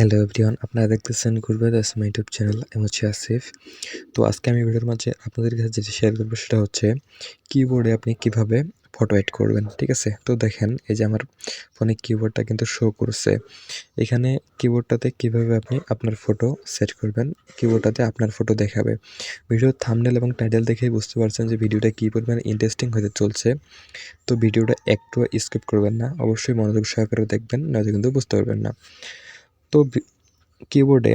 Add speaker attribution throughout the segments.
Speaker 1: Hello everyone, আপনারা দেখতেছেন ঘুরবে দাস মাই ইউটিউব চ্যানেল। আমি হচ্ছে আসিফ। তো আজকে আমি ভিডিওর মাঝে আপনাদের কাছে যেটা শেয়ার করবো সেটা হচ্ছে কিবোর্ডে আপনি কিভাবে ফটো এড করবেন। ঠিক আছে, তো দেখেন এই যে আমার ফোনে কিবোর্ডটা কিন্তু শো করছে। এখানে কিবোর্ডটাতে কিভাবে আপনি আপনার ফটো সেট করবেন, কিবোর্ডটাতে আপনার ফটো দেখাবে। ভিডিওর থাম্বনেল এবং টাইটেল দেখেই বুঝতে পারছেন যে ভিডিওটা কী পরিমাণ ইন্টারেস্টিং হতে চলছে। তো ভিডিওটা একটু স্কিপ করবেন না, অবশ্যই মনোযোগ সহকারে দেখবেন, নয়তো কিন্তু বুঝতে পারবেন না। তো কিবোর্ডে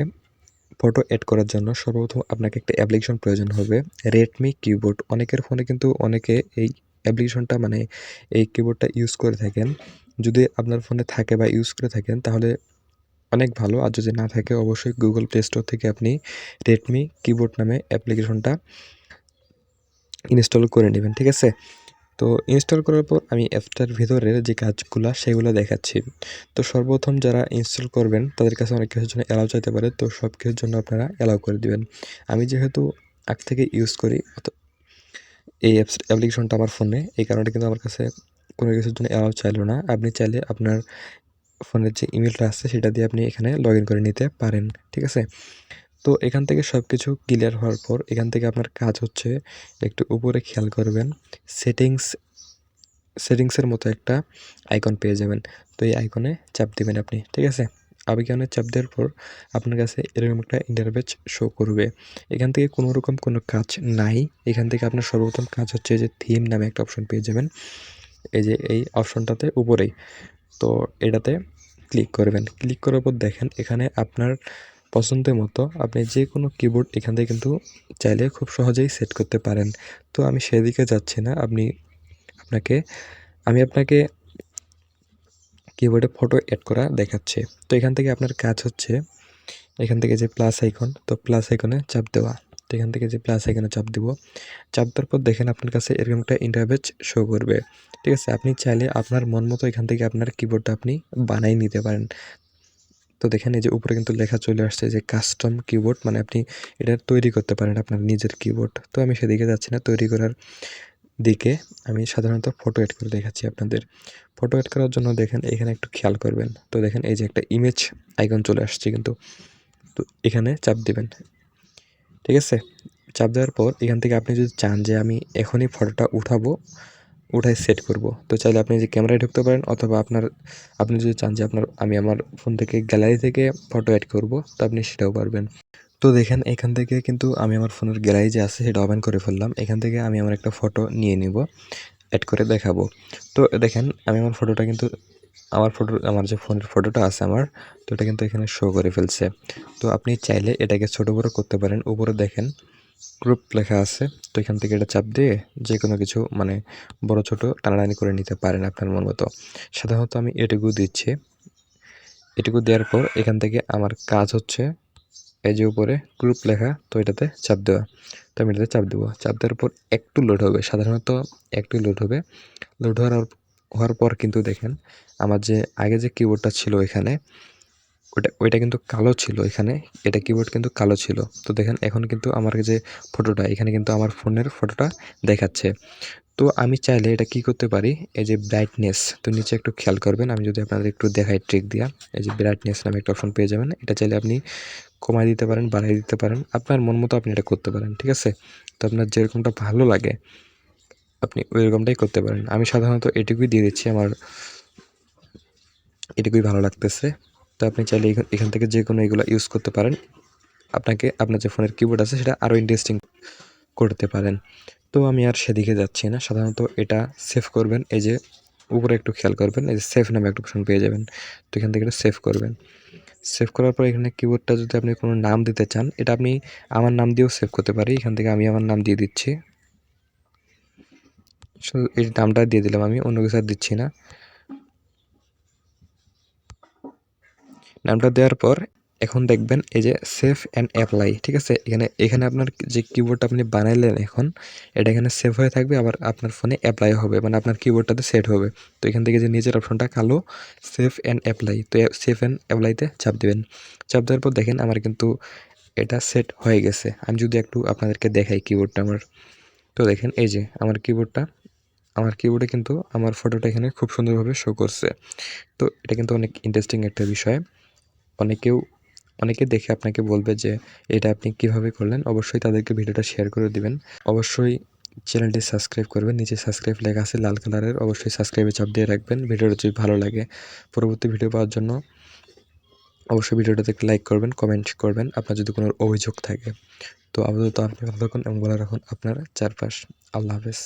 Speaker 1: ফটো এড করার জন্য সর্বপ্রথম আপনাকে একটা অ্যাপ্লিকেশন প্রয়োজন হবে, রেডমি কিবোর্ড। অনেকের ফোনে কিন্তু অনেকে এই অ্যাপ্লিকেশনটা এই কিবোর্ডটা ইউজ করে থাকেন। যদি আপনার ফোনে থাকে বা ইউজ করে থাকেন তাহলে অনেক ভালো, আর যদি না থাকে অবশ্যই গুগল প্লে স্টোর থেকে আপনি রেডমি কিবোর্ড নামে অ্যাপ্লিকেশনটা ইনস্টল করে নেবেন। ঠিক আছে, তো ইনস্টল করার পর আমি অ্যাপটার ভিতরের যে কাজগুলো সেগুলো দেখাচ্ছি। তো সর্বপ্রথম যারা ইনস্টল করবেন তাদের কাছে অনেক কিছুর জন্য অ্যালাউ চাইতে পারে, তো সব কিছুর জন্য আপনারা অ্যালাউ করে দিবেন। আমি যেহেতু আগ থেকে ইউজ করি এই অ্যাপ্লিকেশনটা আমার ফোনে, এই কারণে কিন্তু আমার কাছে কোনো কিছুর জন্য অ্যালাউ চাইলো না। আপনি চাইলে আপনার ফোনের যে ইমেলটা আছে সেটা দিয়ে আপনি এখানে লগ ইন করে নিতে পারেন। ঠিক আছে, তো এখান থেকে সব কিছু ক্লিয়ার হওয়ার পর এখান থেকে আপনার কাজ হচ্ছে একটু উপরে খেয়াল করবেন, সেটিংসের মতো একটা আইকন পেয়ে যাবেন। তো এই আইকনে চাপ দিবেন আপনি। ঠিক আছে, আইকনে চাপ দেওয়ার পর আপনার কাছে এরকম একটা ইন্টারফেস শো করবে। এখান থেকে কোনো রকম কোনো কাজ নাই। এখান থেকে আপনার সর্বপ্রথম কাজ হচ্ছে যে থিম নামে একটা অপশন পেয়ে যাবেন, এই যে এই অপশনটাতে উপরেই। তো এটাতে ক্লিক করবেন। ক্লিক করার পর দেখেন এখানে আপনার পছন্দের মতো আপনি যে কোনো কিবোর্ড এখান থেকে কিন্তু চাইলে খুব সহজেই সেট করতে পারেন। তো আমি সেদিকে যাচ্ছি না, আপনাকে আমি আপনাকে কিবোর্ডে ফটো এড করা দেখাচ্ছে। তো এখান থেকে আপনার কাজ হচ্ছে এখান থেকে যে প্লাস আইকন, তো প্লাস আইকনে চাপ দেওয়া। তো এখান থেকে যে প্লাস আইকনে চাপ দিব, চাপ দেওয়ার পর দেখেন আপনার কাছে এরকম একটা ইন্টারফেস শো করবে। ঠিক আছে, আপনি চাইলে আপনার মন মতো এখান থেকে আপনার কিবোর্ডটা আপনি বানাই নিতে পারেন। তো দেখেন এই যে উপরে কিন্তু লেখা চলে আসছে যে কাস্টম কিবোর্ড, মানে আপনি এটা তৈরি করতে পারেন আপনার নিজের কিবোর্ড। তো আমি সেদিকে যাচ্ছি না, তৈরি করার দিকে আমি সাধারণত ফটো এড করে দেখাচ্ছি আপনাদের। ফটো এড করার জন্য দেখেন এখানে একটু খেয়াল করবেন। তো দেখেন এই যে একটা ইমেজ আইকন চলে আসছে কিন্তু, তো এখানে চাপ দিবেন। ঠিক আছে, চাপ দেওয়ার পর এখান থেকে আপনি যদি চান যে আমি এখনই ফটোটা উঠাই সেট করব, তো চাইলে আপনি যে ক্যামেরায় ঢুকতে পারেন, অথবা আপনি যদি চান যে আমি আমার ফোন থেকে গ্যালারি থেকে ফটো অ্যাড করব, তো আপনি সেটাও পারবেন। তো দেখেন এখান থেকে কিন্তু আমি আমার ফোনের গ্যালারি যে আছে সেটা ওপেন করে ফেললাম। এখান থেকে আমি আমার একটা ফটো নিয়ে নিব, অ্যাড করে দেখাবো। তো দেখেন আমি আমার ফটোটা কিন্তু আমার যে ফোনের ফটোটা আছে তো এটা কিন্তু এখানে শো করে ফেলছে। তো আপনি চাইলে এটাকে ছোট বড় করতে পারেন। উপরে দেখেন গ্রুপ লেখা আছে, তো এখান থেকে এটা চাপ দিয়ে যে কোনো কিছু বড় ছোট টানাটানি করে নিতে পারেন আপনার মন মতো। সাধারণত আমি এটুকু দিচ্ছি। এটুকু দেওয়ার পর এখান থেকে আমার কাজ হচ্ছে এই যে উপরে গ্রুপ লেখা, তো এটাতে চাপ দেওয়া। তো আমি এটাতে চাপ দেবো। চাপ দেওয়ার পর একটু লোড হবে, সাধারণত একটু লোড হবে। লোড হওয়ার পর কিন্তু দেখেন আমার যে আগে যে কিবোর্ডটা ছিল এখানে, ওইটা কিন্তু কালো ছিল এখানে, এটা কিবোর্ড কিন্তু কালো ছিল। তো দেখেন এখন কিন্তু আমার যে ফটোটা এখানে কিন্তু আমার ফোনের ফটোটা দেখাচ্ছে। তো আমি চাইলে এটা কি করতে পারি, এই যে ব্রাইটনেস, তো নিচে একটু খেয়াল করবেন, আমি যদি আপনাদের একটু দেখাই ট্রিক দিয়া, এই যে ব্রাইটনেস নামে একটা অপশন পেয়ে যাবেন। এটা চাইলে আপনি কমায় দিতে পারেন, বাড়াই দিতে পারেন, আপনার মন মতো আপনি এটা করতে পারেন। ঠিক আছে, তো আপনার যেরকমটা ভালো লাগে আপনি ওইরকমটাই করতে পারেন। আমি সাধারণত এটুকুই দিয়ে দিচ্ছি, আমার এটুকুই ভালো লাগতেছে। তো আপনি চাইলে এখান থেকে যে কোনো এগুলো ইউজ করতে পারেন, আপনার যে ফোনের কিবোর্ড আছে সেটা আরও ইন্টারেস্টিং করতে পারেন। তো আমি আর সেদিকে যাচ্ছি না, সাধারণত এটা সেভ করবেন। এই যে উপরে একটু খেয়াল করবেন, এই যে সেভ নামে একটা অপশন পেয়ে যাবেন। তো এখান থেকে এটা সেভ করবেন। সেভ করার পর এখানে কিবোর্ডটা যদি আপনি কোনো নাম দিতে চান, এটা আমি আমার নাম দিয়েও সেভ করতে পারি। এখান থেকে আমি আমার নাম দিয়ে দিচ্ছি, শুধু এই নামটা দিয়ে দিলাম, আমি অন্য কিছু আর দিচ্ছি না। নামটা দেওয়ার পর এখন দেখবেন এই যে সেভ অ্যান্ড অ্যাপ্লাই। ঠিক আছে, এখানে আপনার যে কিবোর্ডটা আপনি বানাইলেন এখন, এটা এখানে সেভ হয়ে থাকবে, আবার আপনার ফোনে অ্যাপ্লাই হবে, মানে আপনার কিবোর্ডটাতে সেট হবে। তো এখান থেকে যে নিচের অপশনটা কালো, সেভ অ্যান্ড অ্যাপ্লাই, তো সেভ অ্যান্ড অ্যাপ্লাইতে চাপ দেবেন। চাপ দেওয়ার পর দেখেন আমার কিন্তু এটা সেট হয়ে গেছে। আমি যদি একটু আপনাদেরকে দেখাই কিবোর্ডটা আমার, তো দেখেন এই যে আমার কিবোর্ডে কিন্তু আমার ফটোটা এখানে খুব সুন্দরভাবে শো করছে। তো এটা কিন্তু অনেক ইন্টারেস্টিং একটা বিষয়। অনেকেও অনেকে দেখে আপনাকে বলবে যে এটা আপনি কিভাবে করলেন। অবশ্যই তাদেরকে ভিডিওটা শেয়ার করে দিবেন। অবশ্যই চ্যানেলটি সাবস্ক্রাইব করবেন। নিচে সাবস্ক্রাইব লেখা আছে লাল কালারের, অবশ্যই সাবস্ক্রাইবে চাপ দিয়ে রাখবেন। ভিডিওটা যদি ভালো লাগে পরবর্তী ভিডিও পাওয়ার জন্য অবশ্যই ভিডিওটাতে একটা লাইক করবেন, কমেন্ট করবেন আপনার যদি কোনো অভিযোগ থাকে। তো আপাতত আপনি ভালো থাকুন এবং ভালো রাখুন আপনার চারপাশ। আল্লাহ হাফেজ।